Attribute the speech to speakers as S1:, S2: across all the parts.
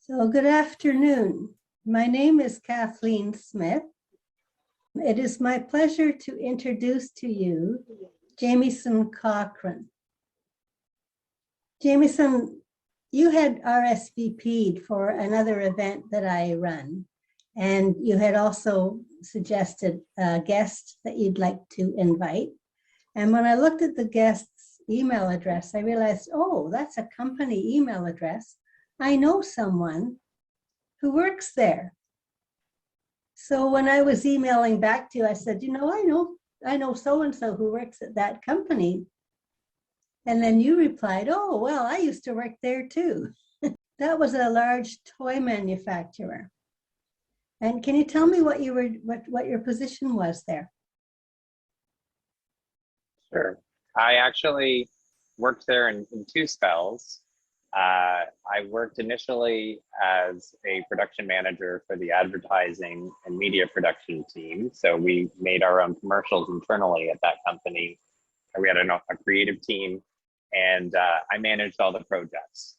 S1: So good afternoon. My name is KathleenSmith. It is my pleasure to introduce to you Jamieson Cochrane. Jamieson, you had RSVP'd for another event that I run, and you had also suggested a guest that you'd like to invite. And when I looked at the guest's email address, I realized, oh, that's a company email address. I know someone who works there. So when I was emailing back to you, I said, I know so-and-so who works at that company. And then you replied, oh, well, I used to work there too. That was a large toy manufacturer. And can you tell me what your position was there?
S2: Sure. I actually worked there in two spells. I worked initially as a production manager for the advertising and media production team. So we made our own commercials internally at that company. We had a creative team, and I managed all the projects.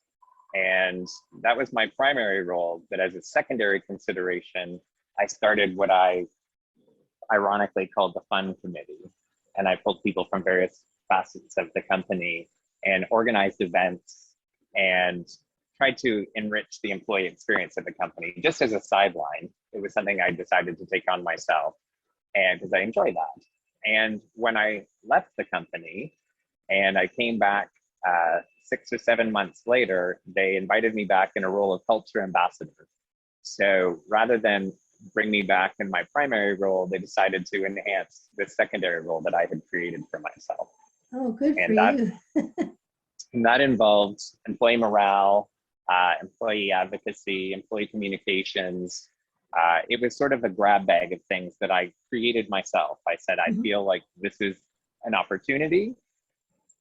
S2: And that was my primary role. But as a secondary consideration, I started what I ironically called the fun committee. And I pulled people from various facets of the company and organized events and tried to enrich the employee experience of the company just as a sideline. It was something I decided to take on myself, and because I enjoy that. And when I left the company and I came back 6 or 7 months later, they invited me back in a role of culture ambassador. So rather than bring me back in my primary role, they decided to enhance the secondary role that I had created for myself.
S1: Oh, good for you.
S2: And that involved employee morale, employee advocacy, employee communications. It was sort of a grab bag of things that I created myself. I said, I feel like this is an opportunity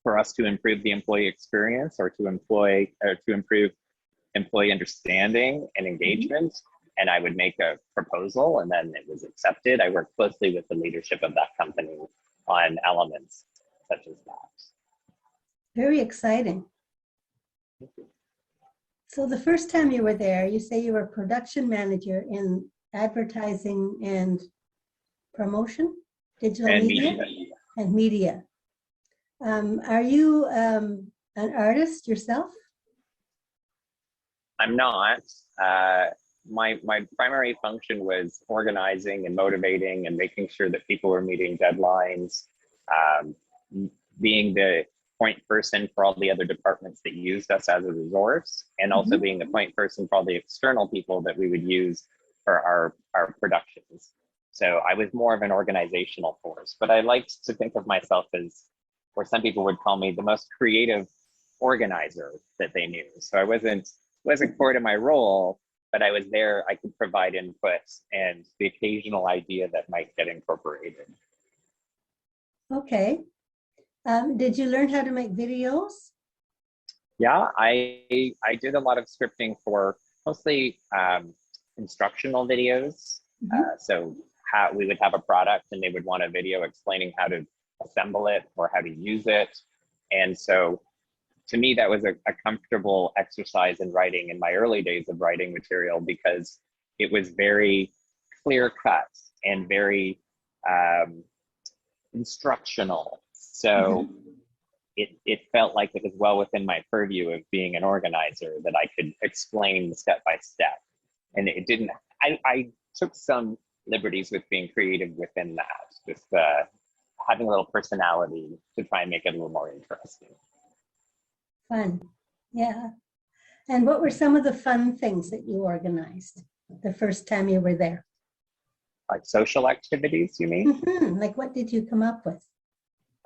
S2: for us to improve the employee experience or to improve employee understanding and engagement. And I would make a proposal, and then it was accepted. I worked closely with the leadership of that company on elements such as that.
S1: Very exciting. So the first time you were there, you say you were production manager in advertising and promotion, digital media and media. Are you an artist yourself?
S2: I'm not. My primary function was organizing and motivating and making sure that people were meeting deadlines, being the point person for all the other departments that used us as a resource, and also being the point person for all the external people that we would use for our productions. So I was more of an organizational force, but I liked to think of myself as, or some people would call me, the most creative organizer that they knew. So I wasn't core to my role, but I was there. I could provide input and the occasional idea that might get incorporated.
S1: Okay. Did you learn how to make videos?
S2: Yeah, I did a lot of scripting for mostly instructional videos. So how we would have a product and they would want a video explaining how to assemble it or how to use it. And so to me, that was a comfortable exercise in writing in my early days of writing material, because it was very clear cut and very instructional. So it felt like it was well within my purview of being an organizer, that I could explain step by step. And it didn't, I took some liberties with being creative within that, just having a little personality to try and make it a little more interesting.
S1: Fun, yeah. And what were some of the fun things that you organized the first time you were there?
S2: Like social activities, you mean?
S1: Like what did you come up with?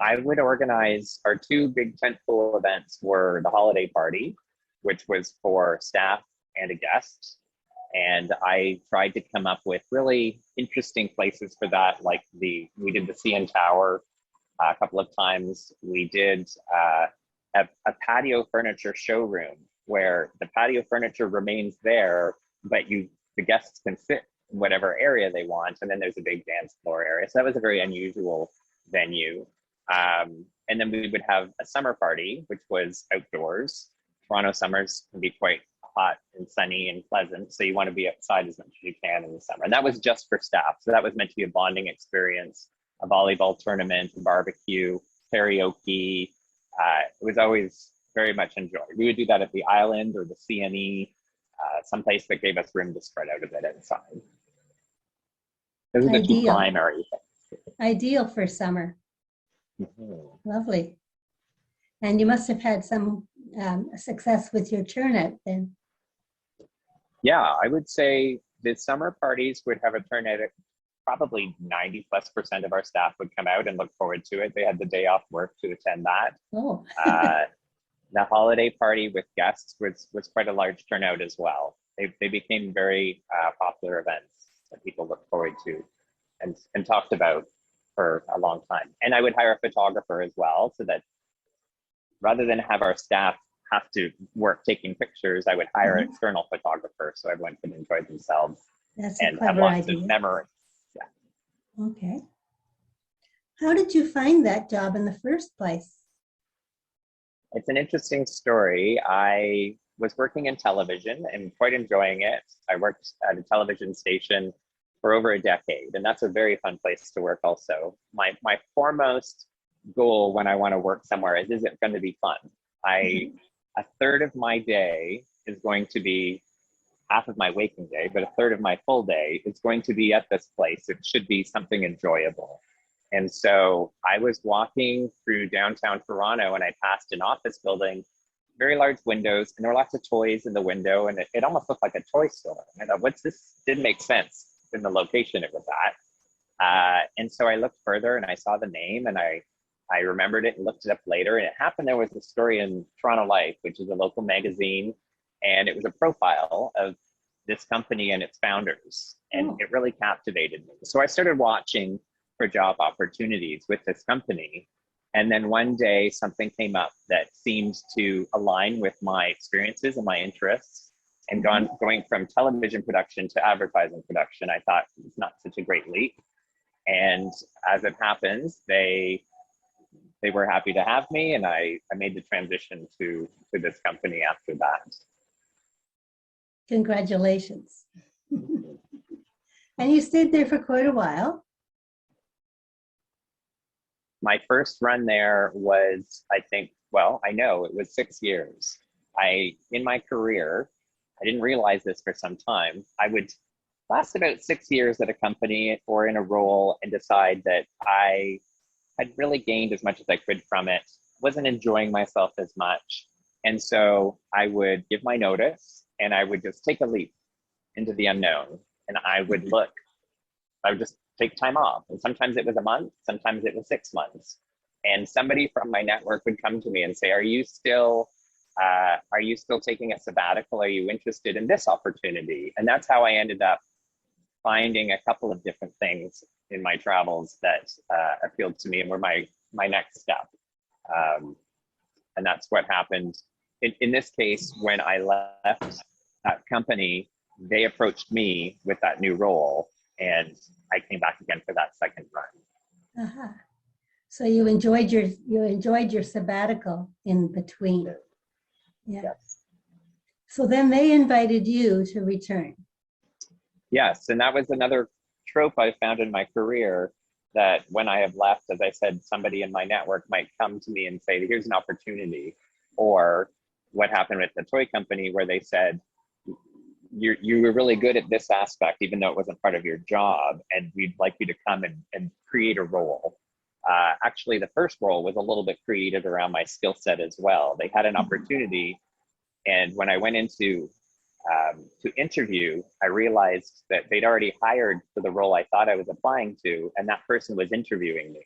S2: I would organize, our two big tentpole events were the holiday party, which was for staff and a guest. And I tried to come up with really interesting places for that. Like we did the CN Tower a couple of times. We did a patio furniture showroom where the patio furniture remains there, but the guests can sit in whatever area they want. And then there's a big dance floor area. So that was a very unusual venue. And then we would have a summer party, which was outdoors. Toronto summers can be quite hot and sunny and pleasant. So you want to be outside as much as you can in the summer. And that was just for staff. So that was meant to be a bonding experience, a volleyball tournament, a barbecue, karaoke. It was always very much enjoyed. We would do that at the island or the CNE, someplace that gave us room to spread out a bit inside. Those are the two primary things.
S1: Ideal for summer. Lovely. And you must have had some success with your turnout then.
S2: Yeah, I would say the summer parties would have a turnout. Probably 90+% of our staff would come out and look forward to it. They had the day off work to attend that.
S1: Oh.
S2: The holiday party with guests was quite a large turnout as well. They became very popular events that people looked forward to and talked about for a long time. And I would hire a photographer as well, so that rather than have our staff have to work taking pictures, I would hire an external photographer so everyone could enjoy themselves.
S1: That's
S2: and
S1: a clever
S2: have lots
S1: idea.
S2: of memories. Yeah.
S1: Okay. How did you find that job in the first place?
S2: It's an interesting story. I was working in television and quite enjoying it. I worked at a television station for over a decade, and that's a very fun place to work also. My foremost goal when I want to work somewhere is it going to be fun? A third of my day is going to be half of my waking day, but a third of my full day is going to be at this place. It should be something enjoyable. And so I was walking through downtown Toronto and I passed an office building, very large windows, and there were lots of toys in the window, and it almost looked like a toy store. And I thought, what's this? Didn't make sense in the location it was at. And so I looked further and I saw the name, and I remembered it and looked it up later. And it happened there was a story in Toronto Life, which is a local magazine, and it was a profile of this company and its founders. And it really captivated me. So I started watching for job opportunities with this company. And then one day something came up that seemed to align with my experiences and my interests. And going from television production to advertising production, I thought it's not such a great leap. And as it happens, they were happy to have me, and I made the transition to this company after that.
S1: Congratulations. And you stayed there for quite a while.
S2: My first run there was, I think, well, I know it was 6 years. In my career, I didn't realize this for some time, I would last about 6 years at a company or in a role and decide that I had really gained as much as I could from it, wasn't enjoying myself as much. And so I would give my notice and I would just take a leap into the unknown, and I would just take time off. And sometimes it was a month, sometimes it was 6 months. And somebody from my network would come to me and say, are you still taking a sabbatical? Are you interested in this opportunity? And that's how I ended up finding a couple of different things in my travels that appealed to me and were my next step. And that's what happened. In this case, when I left that company, they approached me with that new role, and I came back again for that second run.
S1: So you enjoyed your sabbatical in between. Yeah.
S2: Yes.
S1: So then they invited you to return.
S2: Yes, and that was another trope I found in my career, that when I have left, as I said, somebody in my network might come to me and say, here's an opportunity. Or what happened with the toy company, where they said, you were really good at this aspect, even though it wasn't part of your job, and we'd like you to come and create a role. Actually, the first role was a little bit created around my skill set as well. They had an opportunity, and when I went into to interview, I realized that they'd already hired for the role I thought I was applying to, and that person was interviewing me.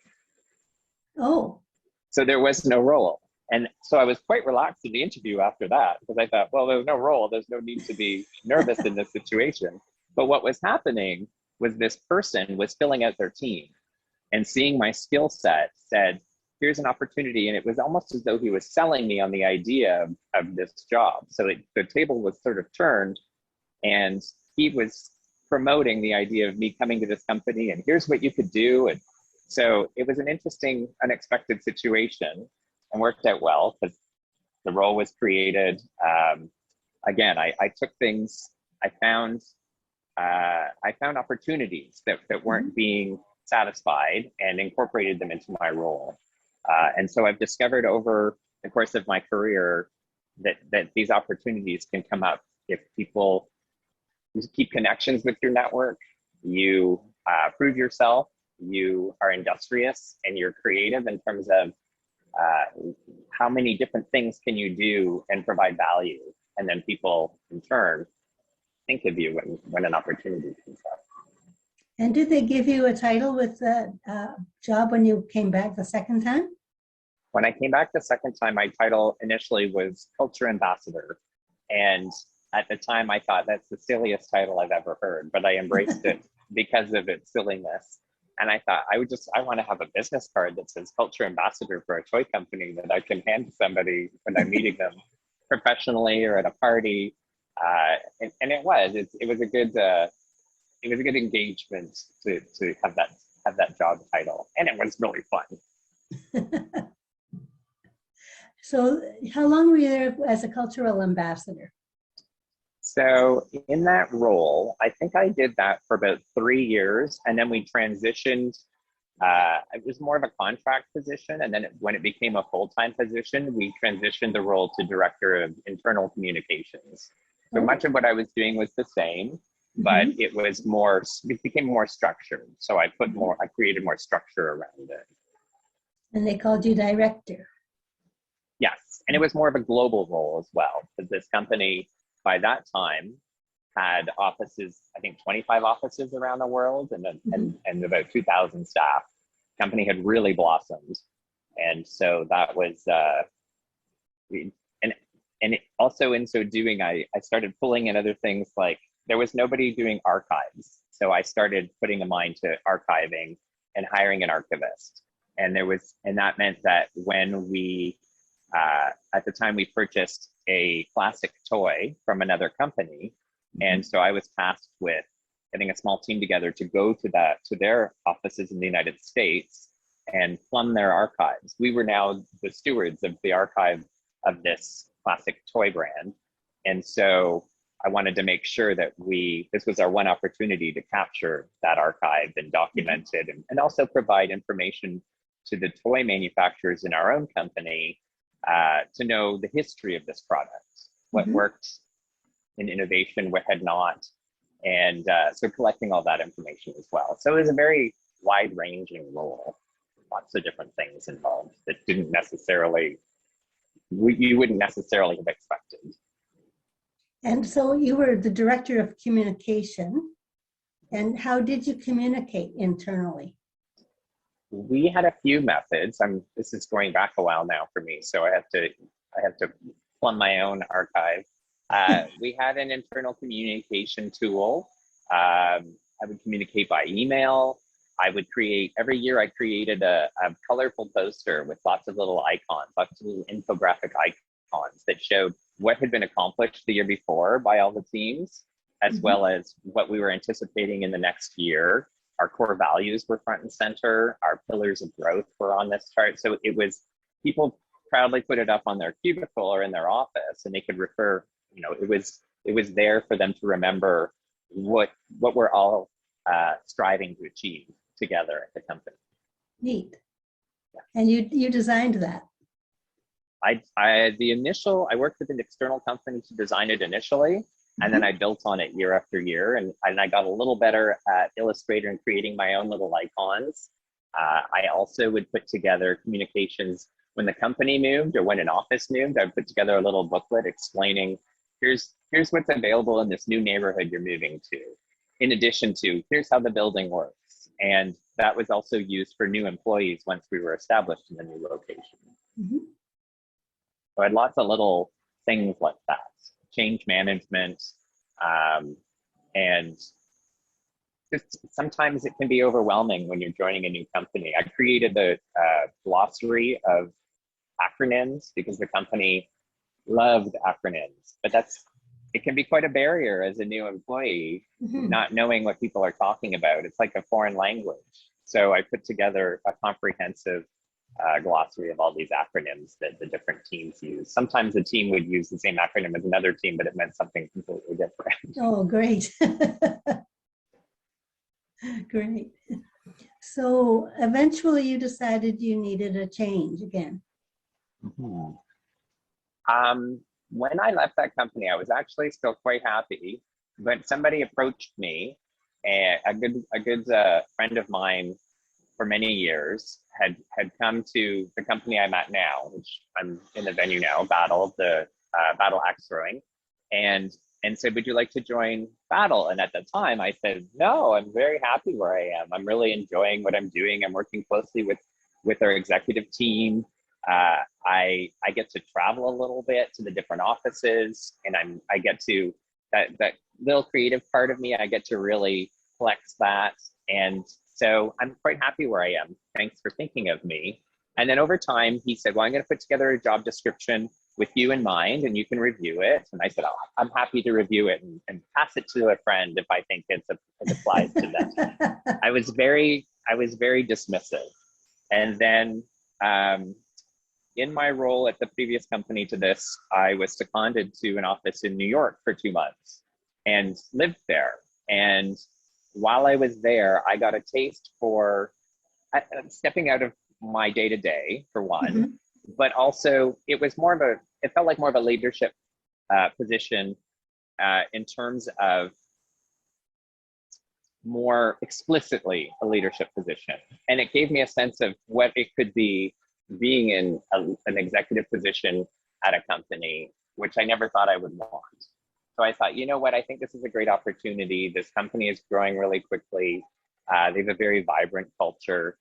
S1: Oh.
S2: So there was no role. And so I was quite relaxed in the interview after that, because I thought, well, there's no role. There's no need to be nervous in this situation. But what was happening was this person was filling out their team, and seeing my skill set said, here's an opportunity. And it was almost as though he was selling me on the idea of this job. So the table was sort of turned, and he was promoting the idea of me coming to this company, and here's what you could do. And so it was an interesting, unexpected situation, and worked out well because the role was created. again, I took things, I found opportunities that weren't being satisfied and incorporated them into my role. And so I've discovered over the course of my career that these opportunities can come up if people keep connections with your network, you prove yourself, you are industrious, and you're creative in terms of how many different things can you do and provide value. And then people in turn think of you when an opportunity comes up.
S1: And did they give you a title with the job when you came back the second time?
S2: When I came back the second time, my title initially was Culture Ambassador. And at the time, I thought that's the silliest title I've ever heard, but I embraced it because of its silliness. And I thought I want to have a business card that says Culture Ambassador for a toy company that I can hand to somebody when I'm meeting them professionally or at a party. And it was a good engagement to have that job title, and it was really fun.
S1: So how long were you there as a cultural ambassador?
S2: So in that role, I think I did that for about 3 years, and then we transitioned. It was more of a contract position, and then when it became a full-time position, we transitioned the role to Director of Internal Communications. So much of what I was doing was the same, but it became more structured. So I created more structure around it.
S1: And they called you director.
S2: Yes, and it was more of a global role as well, because this company by that time had offices, I think 25 offices around the world, and about 2,000 staff. The company had really blossomed. And so that was, and it also in so doing, I started pulling in other things, like there was nobody doing archives. So I started putting a mind to archiving and hiring an archivist. And that meant that when we, at the time we purchased a classic toy from another company. And so I was tasked with getting a small team together to go to their offices in the United States and plumb their archives. We were now the stewards of the archive of this classic toy brand. And so I wanted to make sure that this was our one opportunity to capture that archive and document it, and also provide information to the toy manufacturers in our own company to know the history of this product, what worked in innovation, what had not, and so collecting all that information as well. So it was a very wide-ranging role, lots of different things involved that you wouldn't necessarily have expected.
S1: And so you were the director of communication. And how did you communicate internally?
S2: We had a few methods. This is going back a while now for me, so I have to plumb my own archive. We had an internal communication tool. I would communicate by email. Every year I created a colorful poster with lots of little icons, lots of little infographic icons that showed what had been accomplished the year before by all the teams, as well as what we were anticipating in the next year. Our core values were front and center. Our pillars of growth were on this chart. So people proudly put it up on their cubicle or in their office, and they could refer, it was there for them to remember what we're all striving to achieve together at the company.
S1: Neat. Yeah. And you designed that.
S2: I worked with an external company to design it initially, and then I built on it year after year, and I got a little better at Illustrator and creating my own little icons. I also would put together communications when the company moved or when an office moved. I would put together a little booklet explaining, here's what's available in this new neighborhood you're moving to, in addition to here's how the building works. And that was also used for new employees once we were established in the new location. So I had lots of little things like that, change management, and just sometimes it can be overwhelming when you're joining a new company. I created a glossary of acronyms because the company loved acronyms, but it can be quite a barrier as a new employee, not knowing what people are talking about. It's like a foreign language. So I put together a comprehensive glossary of all these acronyms that the different teams use. Sometimes a team would use the same acronym as another team, but it meant something completely different.
S1: Oh, great. Great. So eventually you decided you needed a change again.
S2: Mm-hmm. When I left that company, I was actually still quite happy, but somebody approached me, and a good friend of mine for many years had come to the company I'm at now, which I'm in the venue now, BATL, the BATL Axe Throwing, and said, would you like to join BATL? And at the time I said, no, I'm very happy where I am. I'm really enjoying what I'm doing. I'm working closely with our executive team. I get to travel a little bit to the different offices, and I get to, that little creative part of me, I get to really flex that. And so I'm quite happy where I am. Thanks for thinking of me. And then over time, he said, well, I'm going to put together a job description with you in mind, and you can review it. And I said, oh, I'm happy to review it and pass it to a friend if I think it applies to them. I was very dismissive. And then in my role at the previous company to this, I was seconded to an office in New York for 2 months and lived there. And while I was there, I got a taste for stepping out of my day-to-day, for one,
S1: Mm-hmm.
S2: but also it felt like more of a leadership position in terms of more explicitly a leadership position. And it gave me a sense of what it could be being in an executive position at a company, which I never thought I would want. So I thought, you know what, I think this is a great opportunity. This company is growing really quickly. They have a very vibrant culture.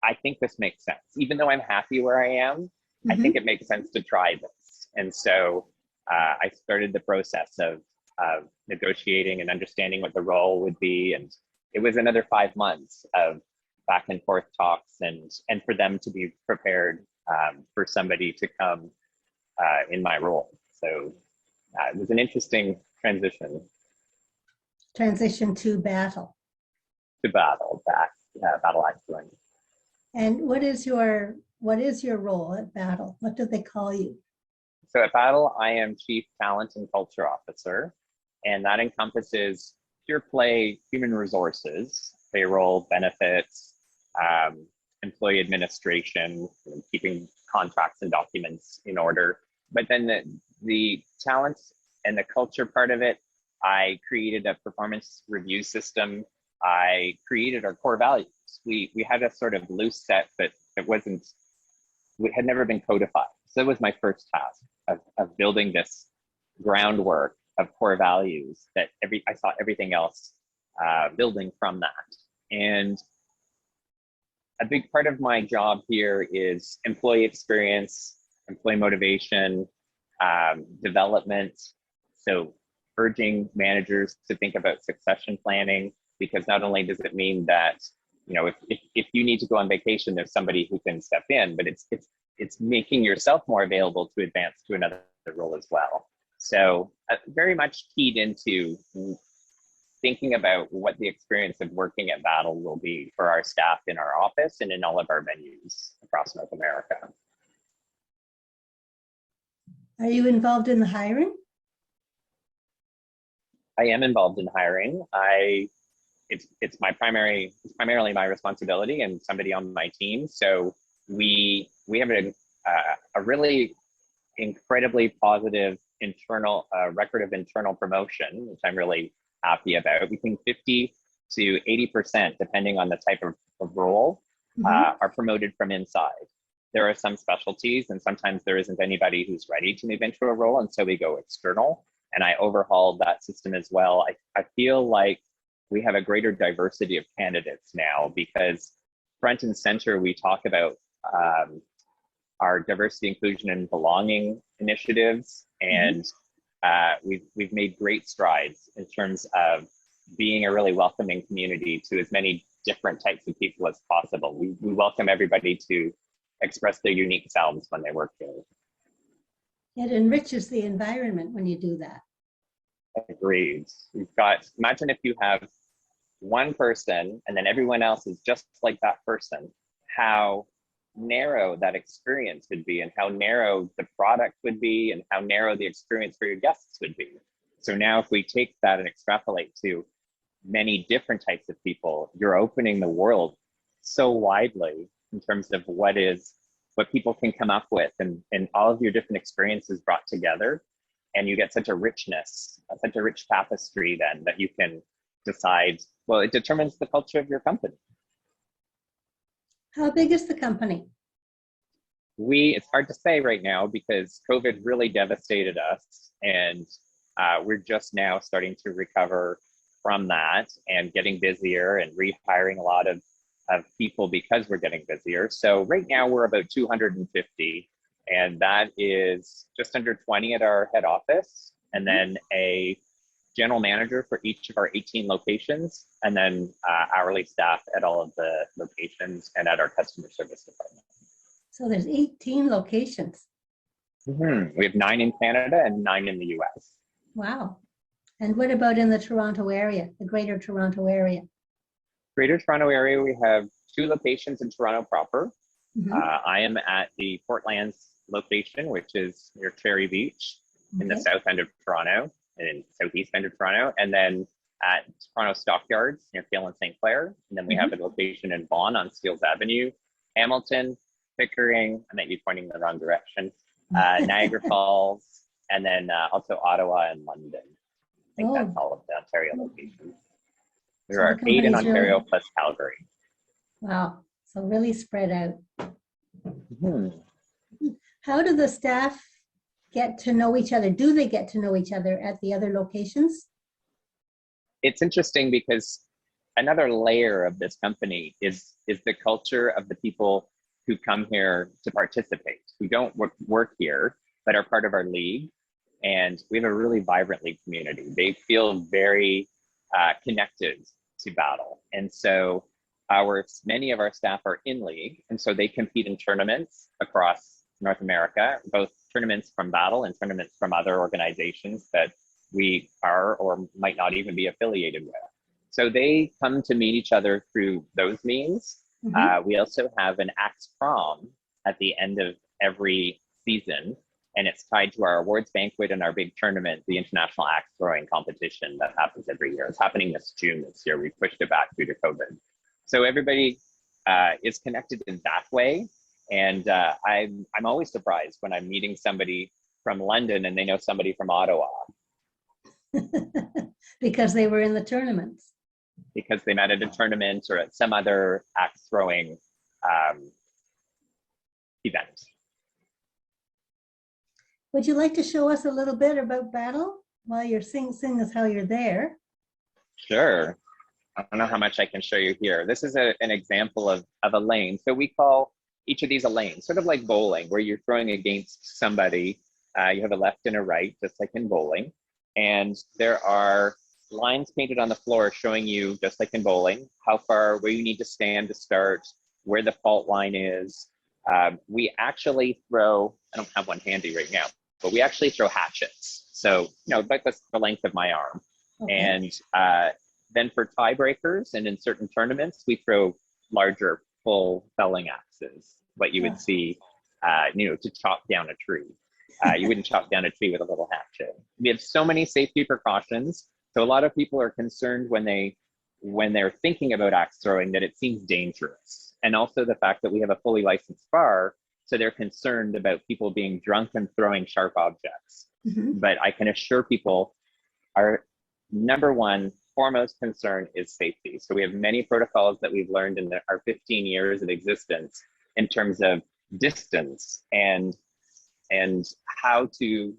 S2: I think this makes sense. Even though I'm happy where I am, mm-hmm. I think it makes sense to try this. And so I started the process of negotiating and understanding what the role would be. And it was another 5 months of back and forth talks and for them to be prepared for somebody to come in my role. So it was an interesting transition.
S1: Transition to BATL.
S2: To BATL, BATL Axe Throwing.
S1: And what is your role at BATL? What do they call you?
S2: So at BATL, I am Chief Talent and Culture Officer, and that encompasses pure play human resources, payroll, benefits, employee administration, keeping contracts and documents in order. But then the talent and the culture part of it, I created a performance review system. I created our core values. We had a sort of loose set, but it had never been codified. So that was my first task of building this groundwork of core values that I saw everything else building from that. And a big part of my job here is employee experience, employee motivation, development. So urging managers to think about succession planning, because not only does it mean that, you know, if you need to go on vacation, there's somebody who can step in, but it's making yourself more available to advance to another role as well. So very much keyed into thinking about what the experience of working at BATL will be for our staff in our office and in all of our venues across North America.
S1: Are you involved in the hiring?
S2: I am involved in hiring. It's primarily my responsibility and somebody on my team. So we have a really incredibly positive internal record of internal promotion, which I'm really happy about. Between 50 to 80%, depending on the type of role, mm-hmm. Are promoted from inside. There are some specialties, and sometimes there isn't anybody who's ready to move into a role, and so we go external. And I overhauled that system as well. I feel like we have a greater diversity of candidates now, because front and center we talk about our diversity, inclusion, and belonging initiatives, and we've made great strides in terms of being a really welcoming community to as many different types of people as possible. We welcome everybody to express their unique selves when they work here.
S1: It enriches the environment when you do that.
S2: Agreed. Imagine if you have one person and then everyone else is just like that person, how narrow that experience would be and how narrow the product would be and how narrow the experience for your guests would be. So now if we take that and extrapolate to many different types of people, you're opening the world so widely in terms of what people can come up with and all of your different experiences brought together. And you get such a richness, such a rich tapestry then that you can decide, well, it determines the culture of your company.
S1: How big is the company?
S2: It's hard to say right now because COVID really devastated us, and we're just now starting to recover from that and getting busier and rehiring a lot of people because we're getting busier. So right now we're about 250, and that is just under 20 at our head office, and then a general manager for each of our 18 locations, and then hourly staff at all of the locations and at our customer service department.
S1: So there's 18 locations.
S2: We have 9 in Canada and 9 in the US.
S1: Wow. And what about in the Toronto area, the Greater Toronto area?
S2: Greater Toronto area, we have 2 locations in Toronto proper.
S1: Mhm.
S2: I am at the Portlands location, which is near Cherry Beach in the
S1: Okay.
S2: south end of Toronto and southeast end of Toronto. And then at Toronto Stockyards near Peel and St. Clair. And then we have a location in Vaughan on Steeles Avenue, Hamilton, Pickering, I might be pointing in the wrong direction, Niagara Falls, and then also Ottawa and London. I think that's all of the Ontario locations. There are 8 in Ontario plus Calgary.
S1: Wow. So really spread out.
S2: Mhm.
S1: How do the staff get to know each other? Do they get to know each other at the other locations?
S2: It's interesting because another layer of this company is the culture of the people who come here to participate, who don't work here, but are part of our league. And we have a really vibrant league community. They feel very connected to BATL. And so many of our staff are in league, and so they compete in tournaments across North America, both tournaments from BATL and tournaments from other organizations that we are or might not even be affiliated with. So they come to meet each other through those means. We also have an axe prom at the end of every season, and it's tied to our awards banquet and our big tournament, the International Axe Throwing Competition that happens every year. It's happening this June this year. We pushed it back due to COVID. So everybody is connected in that way. And I'm always surprised when I'm meeting somebody from London and they know somebody from Ottawa.
S1: Because they were in the tournaments.
S2: Because they met at a tournament or at some other axe throwing event.
S1: Would you like to show us a little bit about BATL while you're seeing us how you're there?
S2: Sure. I don't know how much I can show you here. This is an example of a lane. So we call each of these a lane, sort of like bowling, where you're throwing against somebody. You have a left and a right, just like in bowling. And there are lines painted on the floor showing you, just like in bowling, how far, where you need to stand to start, where the fault line is. We actually throw, I don't have one handy right now, but we actually throw hatchets. So, about the length of my arm. Okay. And then for tiebreakers and in certain tournaments, we throw larger full felling axes, what you would see, to chop down a tree. You wouldn't chop down a tree with a little hatchet. We have so many safety precautions. So a lot of people are concerned when they're thinking about axe throwing that it seems dangerous. And also the fact that we have a fully licensed bar, so they're concerned about people being drunk and throwing sharp objects. But I can assure people our number one foremost concern is safety. So we have many protocols that we've learned in our 15 years of existence in terms of distance and how to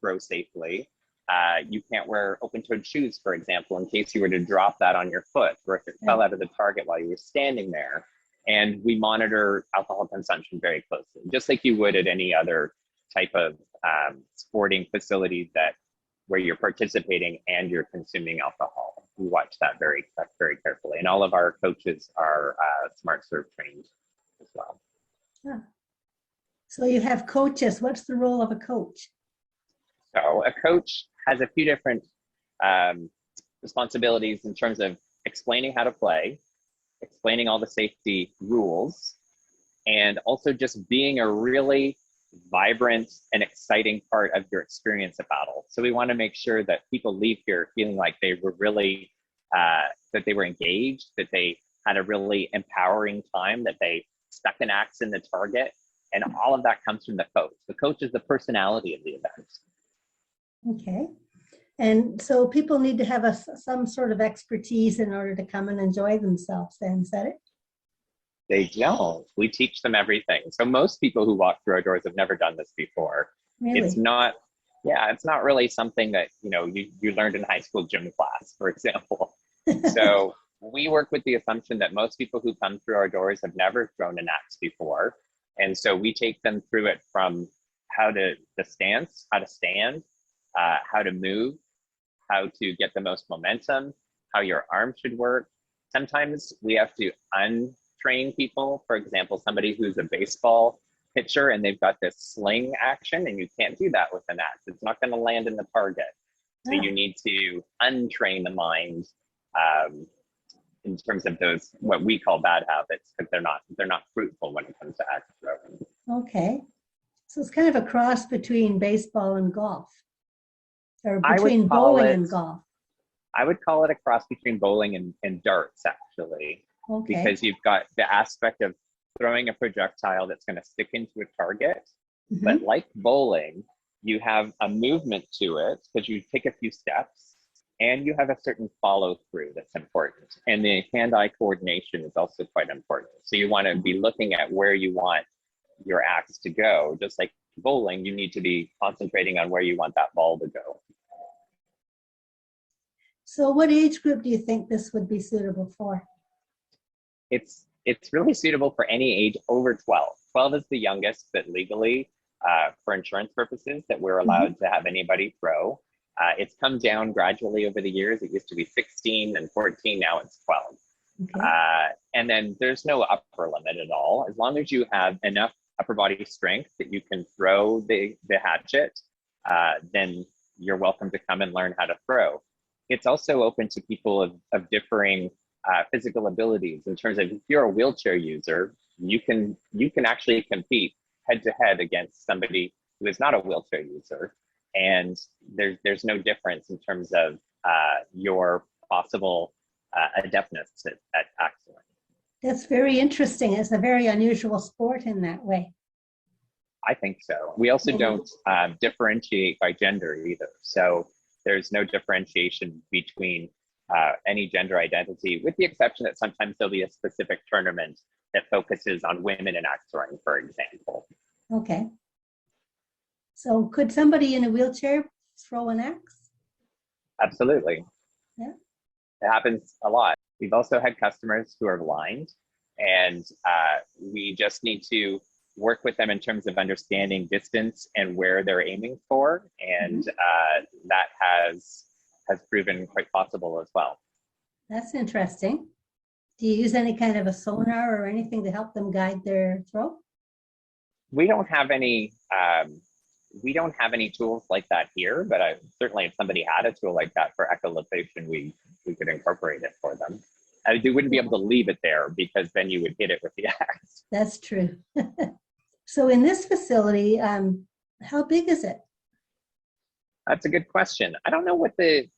S2: throw safely. You can't wear open-toed shoes, for example, in case you were to drop that on your foot or if it fell out of the target while you were standing there. And we monitor alcohol consumption very closely, just like you would at any other type of sporting facility where you're participating and you're consuming alcohol. We watch that very carefully. And all of our coaches are Smart Serve trained as well.
S1: Yeah. So you have coaches. What's the role of a coach?
S2: So a coach has a few different responsibilities in terms of explaining how to play, explaining all the safety rules, and also just being a really vibrant and exciting part of your experience at BATL. So we want to make sure that people leave here feeling like they were really, that they were engaged, that they had a really empowering time, that they stuck an axe in the target. And all of that comes from the coach. The coach is the personality of the event.
S1: Okay. And so people need to have some sort of expertise in order to come and enjoy themselves then, is that it?
S2: They don't. We teach them everything. So most people who walk through our doors have never done this before.
S1: Really?
S2: It's not, yeah, it's not really something that, you know, you learned in high school gym class, for example. So we work with the assumption that most people who come through our doors have never thrown an axe before. And so we take them through it from the stance, how to stand, how to move, how to get the most momentum, how your arm should work. Sometimes we have to untrain people. For example, somebody who's a baseball pitcher and they've got this sling action, and you can't do that with an axe. It's not going to land in the target. So you need to untrain the mind in terms of those, what we call bad habits, because they're not fruitful when it comes to axe throwing.
S1: Okay. So it's kind of a cross between baseball and golf, or between bowling and golf.
S2: I would call it a cross between bowling and darts, actually. Okay. Because you've got the aspect of throwing a projectile that's going to stick into a target. Mm-hmm. But like bowling, you have a movement to it because you take a few steps, and you have a certain follow through that's important. And the hand-eye coordination is also quite important. So you want to be looking at where you want your axe to go. Just like bowling, you need to be concentrating on where you want that ball to go.
S1: So what age group do you think this would be suitable for?
S2: It's really suitable for any age over 12. 12 is the youngest, but legally, for insurance purposes, that we're allowed to have anybody throw. It's come down gradually over the years. It used to be 16 and 14, now it's 12. Okay. And then there's no upper limit at all. As long as you have enough upper body strength that you can throw the hatchet, then you're welcome to come and learn how to throw. It's also open to people of differing physical abilities. In terms of, if you're a wheelchair user, you can actually compete head to head against somebody who is not a wheelchair user. And there's no difference in terms of your possible adeptness at axling.
S1: That's very interesting. It's a very unusual sport in that way.
S2: I think so. We also don't differentiate by gender either. So there's no differentiation between any gender identity, with the exception that sometimes there'll be a specific tournament that focuses on women in axe throwing, for example.
S1: Okay. So could somebody in a wheelchair throw an axe?
S2: Absolutely.
S1: Yeah.
S2: It happens a lot. We've also had customers who are blind, and we just need to work with them in terms of understanding distance and where they're aiming for. And that has proven quite possible as well. That's
S1: interesting. Do you use any kind of a sonar or anything to help them guide their throw?
S2: We don't have any tools like that here, but certainly if somebody had a tool like that for echolocation, we could incorporate it for them. You wouldn't be able to leave it there, because then you would hit it with the axe.
S1: That's true. So in this facility, how big is it?
S2: That's a good question. I don't know what the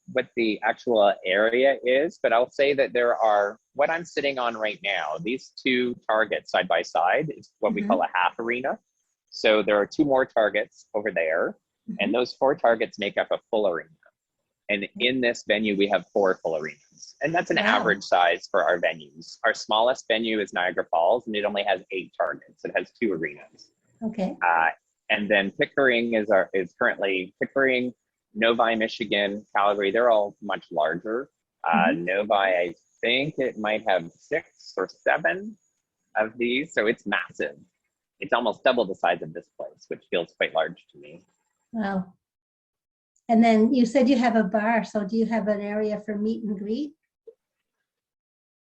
S2: actual area is, but I'll say that there are, what I'm sitting on right now, these two targets side by side is what we call a half arena. So there are two more targets over there, and those 4 targets make up a full arena. And in this venue, we have 4 full arenas. And that's an average size for our venues. Our smallest venue is Niagara Falls, and it only has 8 targets. It has 2 arenas. Okay. And then Pickering is currently Pickering, Novi, Michigan, Calgary. They're all much larger. Novi, I think it might have 6 or 7 of these. So it's massive. It's almost double the size of this place, which feels quite large to me.
S1: Wow. And then you said you have a bar. So do you have an area for meet and greet?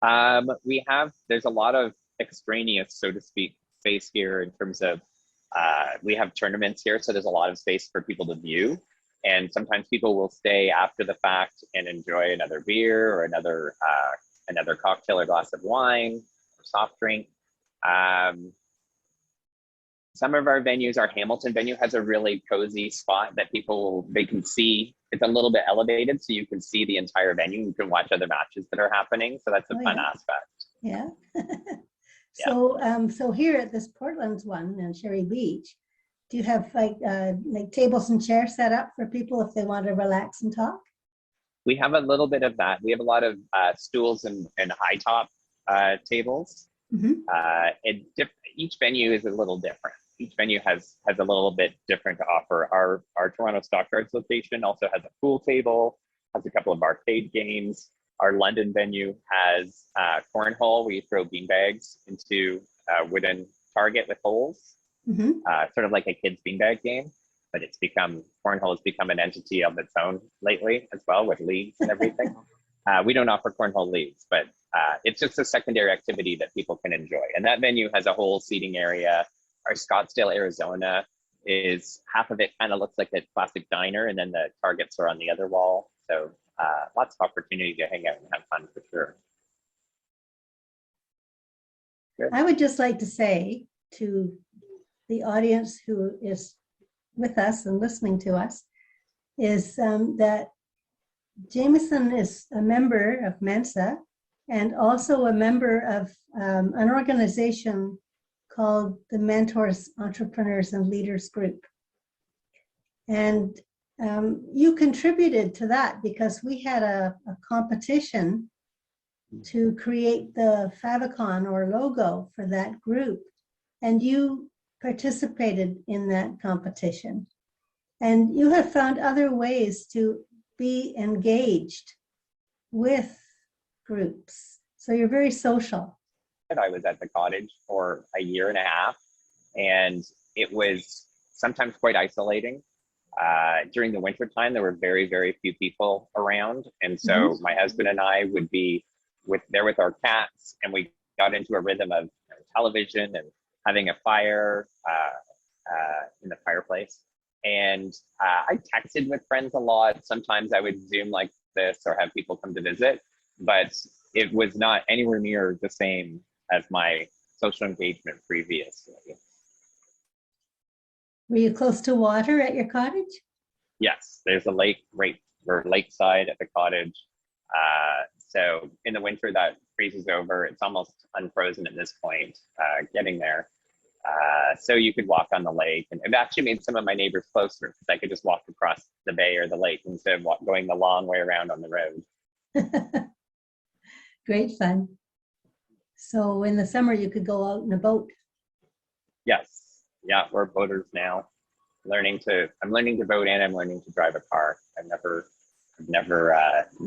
S2: There's a lot of extraneous, so to speak, space here in terms of, we have tournaments here. So there's a lot of space for people to view. And sometimes people will stay after the fact and enjoy another beer or another cocktail or glass of wine or soft drink. Some of our venues, our Hamilton venue has a really cozy spot that they can see. It's a little bit elevated, so you can see the entire venue. You can watch other matches that are happening. So that's a fun aspect.
S1: Yeah.
S2: Yeah.
S1: So here at this Portland's one in Cherry Beach, do you have like tables and chairs set up for people if they want to relax and talk?
S2: We have a little bit of that. We have a lot of stools and high top tables. Each venue is a little different. Each venue has a little bit different to offer. Our Toronto Stockyards location also has a pool table, has a couple of arcade games. Our London venue has cornhole, where you throw beanbags into a wooden target with holes, sort of like a kid's beanbag game. But cornhole has become an entity of its own lately as well, with leagues and everything. We don't offer cornhole leagues, but it's just a secondary activity that people can enjoy. And that venue has a whole seating area. Our Scottsdale, Arizona is half of it kind of looks like a classic diner, and then the targets are on the other wall. So lots of opportunity to hang out and have fun for sure. Good.
S1: I would just like to say to the audience who is with us and listening to us is that Jamieson is a member of Mensa and also a member of an organization called the Mentors, Entrepreneurs and Leaders Group. And you contributed to that because we had a competition to create the favicon or logo for that group. And you participated in that competition. And you have found other ways to be engaged with groups. So you're very social.
S2: I was at the cottage for a year and a half, and it was sometimes quite isolating. During the winter time, there were very, very few people around. And so my husband and I would be there with our cats, and we got into a rhythm of television and having a fire in the fireplace. And I texted with friends a lot. Sometimes I would Zoom like this or have people come to visit, but it was not anywhere near the same as my social engagement previously.
S1: Were you close to water at your cottage?
S2: Yes, there's a lake or lakeside at the cottage. So in the winter that freezes over. It's almost unfrozen at this point, getting there. So you could walk on the lake, and it actually made some of my neighbors closer because I could just walk across the bay or the lake instead of going the long way around on the road.
S1: Great fun. So in the summer, you could go out in a boat.
S2: Yes. Yeah, we're boaters now. I'm learning to boat, and I'm learning to drive a car. I've never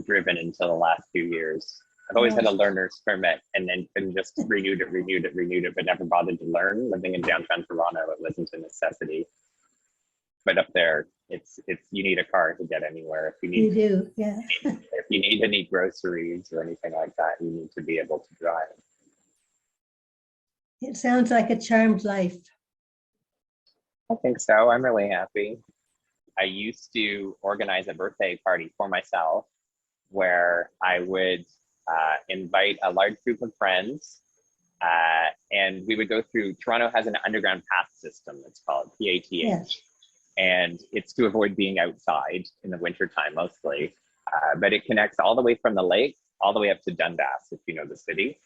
S2: driven until the last 2 years. I've always had a learner's permit, and then just renewed it, but never bothered to learn. Living in downtown Toronto, it wasn't a necessity. But up there, it's you need a car to get anywhere.
S1: You do, yeah.
S2: If you need any groceries or anything like that, you need to be able to drive.
S1: It sounds like a charmed life.
S2: I think so. I'm really happy. I used to organize a birthday party for myself where I would invite a large group of friends, and we would go through, Toronto has an underground path system that's called PATH. Yes. And it's to avoid being outside in the wintertime mostly, but it connects all the way from the lake all the way up to Dundas, if you know the city.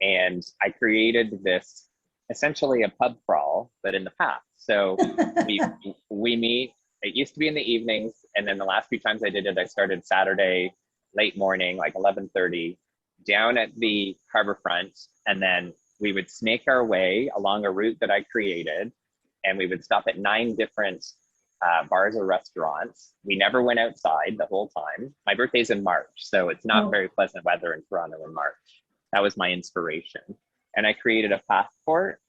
S2: And I created this, essentially a pub crawl, but in the path. So we meet, it used to be in the evenings, and then the last few times I did it, I started Saturday, late morning, like 11:30, down at the harborfront, and then we would snake our way along a route that I created, and we would stop at 9 different bars or restaurants. We never went outside the whole time. My birthday's in March, so it's not very pleasant weather in Toronto in March. That was my inspiration. And I created a passport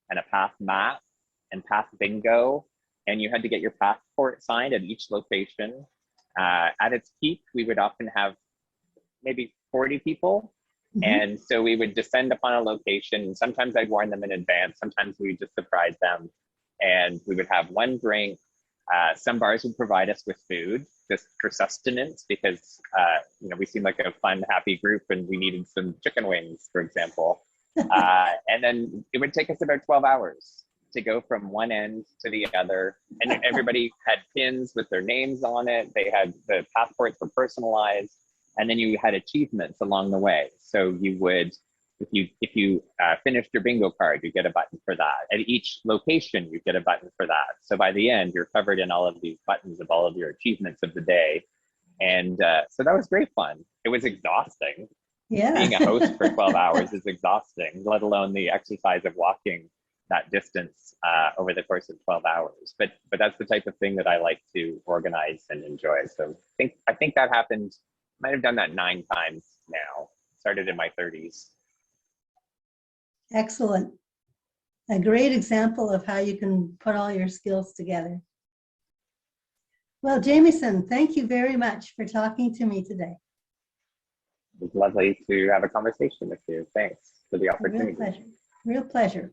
S2: and a path map and path bingo, and you had to get your passport signed at each location. At its peak, we would often have maybe 40 people. And so we would descend upon a location. Sometimes I'd warn them in advance. Sometimes we would just surprise them. And we would have one drink. Some bars would provide us with food just for sustenance because we seemed like a fun, happy group, and we needed some chicken wings, for example. And then it would take us about 12 hours to go from one end to the other. And everybody had pins with their names on it. They had, the passports were personalized. And then you had achievements along the way. So you would, if you finished your bingo card, you get a button for that. At each location, you get a button for that. So by the end, you're covered in all of these buttons of all of your achievements of the day. And so that was great fun. It was exhausting.
S1: Yeah.
S2: Being a host for 12 hours is exhausting, let alone the exercise of walking that distance over the course of 12 hours. But that's the type of thing that I like to organize and enjoy. So I think that happened, might have done that 9 times now. Started in my 30s.
S1: Excellent. A great example of how you can put all your skills together. Well, Jamieson, thank you very much for talking to me today.
S2: It was lovely to have a conversation with you. Thanks for the opportunity.
S1: Real pleasure. Real pleasure.